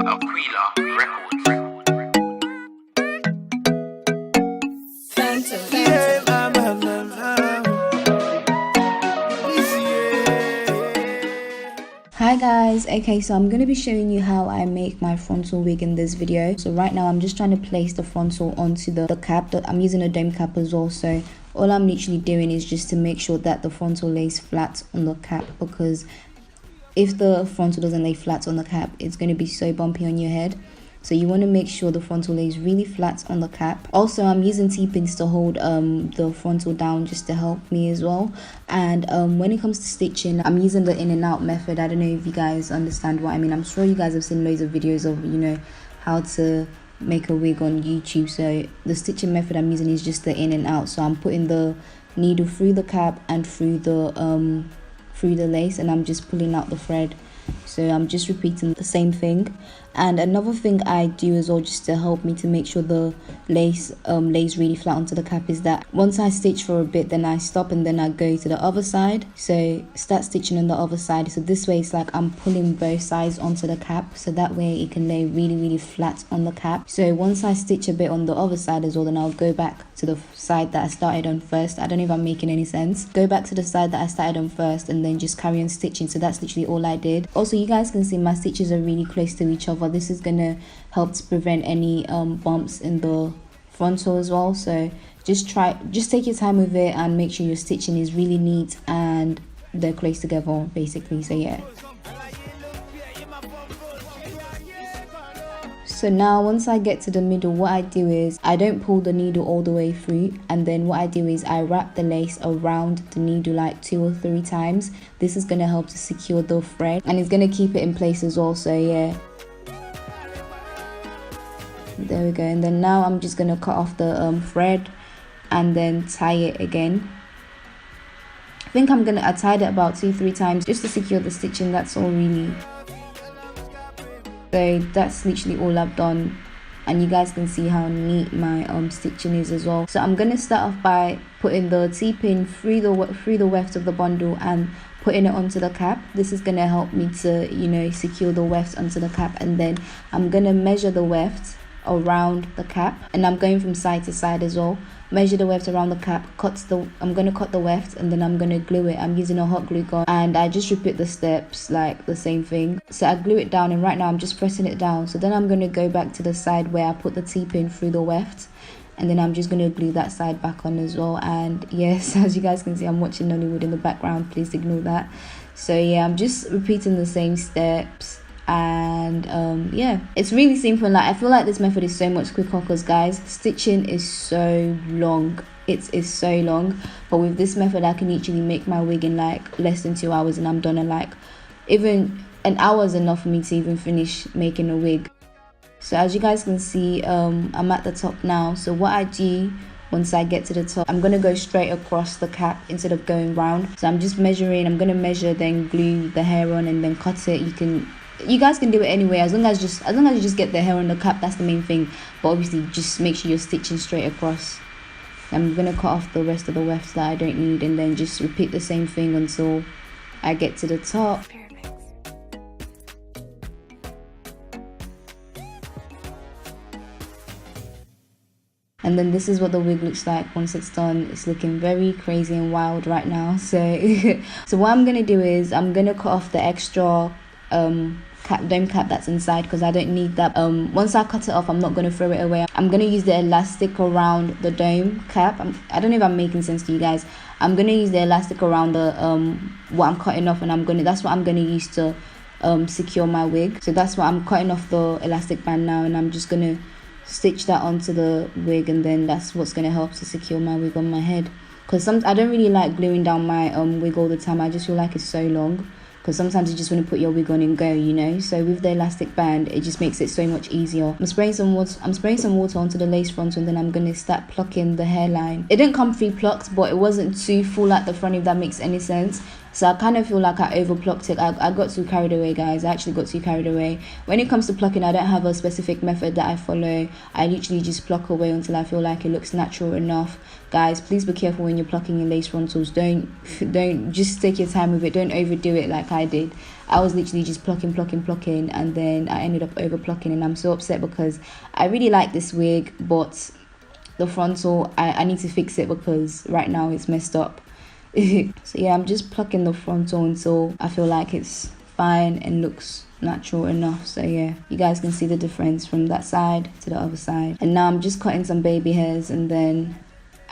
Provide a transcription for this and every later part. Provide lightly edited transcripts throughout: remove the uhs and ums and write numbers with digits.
Aquila Records. Hi guys, okay, so I'm going to be showing you how I make my frontal wig in this video. So right now I'm just trying to place the frontal onto the cap. I'm using a dome cap as well, so all I'm literally doing is just to make sure that the frontal lays flat on the cap, because if the frontal doesn't lay flat on the cap, it's going to be so bumpy on your head. So you want to make sure the frontal lays really flat on the cap. Also, I'm using T-pins to hold the frontal down just to help me as well. And when it comes to stitching, I'm using the in and out method. I don't know if you guys understand what I mean. I'm sure you guys have seen loads of videos of, you know, how to make a wig on YouTube. So the stitching method I'm using is just the in and out. So I'm putting the needle through the cap and through the lace, and I'm just pulling out the thread. So I'm just repeating the same thing. And another thing I do as well, just to help me to make sure the lace lays really flat onto the cap, is that once I stitch for a bit, then I stop and then I go to the other side. So start stitching on the other side. So this way it's like I'm pulling both sides onto the cap, so that way it can lay really flat on the cap. So once I stitch a bit on the other side as well, then I'll go back to the side that I started on first. I don't know if I'm making any sense. Go back to the side that I started on first and then just carry on stitching. So that's literally all I did. Also, you guys can see my stitches are really close to each other. This is gonna help to prevent any bumps in the frontal as well. So just take your time with it and make sure your stitching is really neat and they're close together basically. So yeah. So now once I get to the middle, what I do is I don't pull the needle all the way through, and then what I do is I wrap the lace around the needle like 2 or 3 times. This is going to help to secure the thread and it's going to keep it in place as well. So yeah, there we go. And then now I'm just going to cut off the thread and then tie it again. I think I tied it about 2-3 times just to secure the stitching. That's all really. So that's literally all I've done, and you guys can see how neat my stitching is as well. So I'm gonna start off by putting the T-pin through the weft of the bundle and putting it onto the cap. This is gonna help me to, you know, secure the weft onto the cap, and then I'm gonna measure the weft around the cap, and I'm going from side to side as well. Measure the weft around the cap, I'm gonna cut the weft, and then I'm gonna glue it. I'm using a hot glue gun, and I just repeat the steps like the same thing. So I glue it down, and right now I'm just pressing it down. So then I'm gonna go back to the side where I put the T-pin through the weft, and then I'm just gonna glue that side back on as well. And yes, as you guys can see, I'm watching Nollywood in the background, please ignore that. So yeah, I'm just repeating the same steps. And yeah, it's really simple. Like, I feel like this method is so much quicker because guys, stitching is so long. It is so long, but with this method I can literally make my wig in like less than 2 hours, and I'm done. And like even an hour is enough for me to even finish making a wig. So as you guys can see, I'm at the top now. So what I do once I get to the top, I'm gonna go straight across the cap instead of going round. So I'm just measuring. I'm gonna measure, then glue the hair on, and then cut it. You guys can do it anyway, as long as you just get the hair on the cap. That's the main thing. But obviously just make sure you're stitching straight across. I'm gonna cut off the rest of the wefts that I don't need, and then just repeat the same thing until I get to the top. And then this is what the wig looks like once it's done. It's looking very crazy and wild right now. So so what I'm gonna do is I'm gonna cut off the extra dome cap that's inside, because I don't need that. Once I cut it off, I'm not going to throw it away. I'm going to use the elastic around the dome cap. I don't know if I'm making sense to you guys. I'm going to use the elastic around the what I'm cutting off, and that's what I'm going to use to secure my wig. So that's what I'm cutting off, the elastic band now, and I'm just going to stitch that onto the wig, and then that's what's going to help to secure my wig on my head. Because I don't really like gluing down my wig all the time. I just feel like it's so long, because sometimes you just want to put your wig on and go, you know. So with the elastic band, it just makes it so much easier. I'm spraying some water onto the lace frontal, and then I'm gonna start plucking the hairline. It didn't come pre-plucked, but it wasn't too full at the front, if that makes any sense. So I kind of feel like I over plucked it. I got too carried away, guys. I actually got too carried away. When it comes to plucking, I don't have a specific method that I follow. I literally just pluck away until I feel like it looks natural enough. Guys, please be careful when you're plucking your lace frontals. Don't just take your time with it. Don't overdo it like I did. I was literally just plucking, and then I ended up over plucking, and I'm so upset because I really like this wig, but the frontal, I need to fix it because right now it's messed up. So yeah, I'm just plucking the frontal until I feel like it's fine and looks natural enough. So yeah, you guys can see the difference from that side to the other side. And now I'm just cutting some baby hairs, and then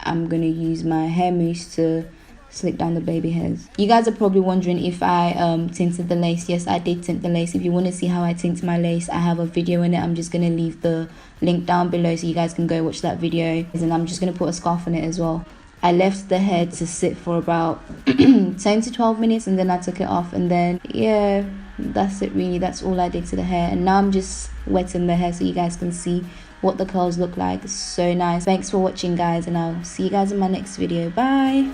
I'm gonna use my hair mousse to slick down the baby hairs. You guys are probably wondering if I tinted the lace. Yes, I did tint the lace. If you want to see how I tint my lace, I have a video in it. I'm just gonna leave the link down below so you guys can go watch that video. And I'm just gonna put a scarf on it as well. I left the hair to sit for about 10 to 12 minutes, and then I took it off, and then yeah, that's it really. That's all I did to the hair. And now I'm just wetting the hair so you guys can see what the curls look like. It's so nice. Thanks for watching, guys, and I'll see you guys in my next video. Bye.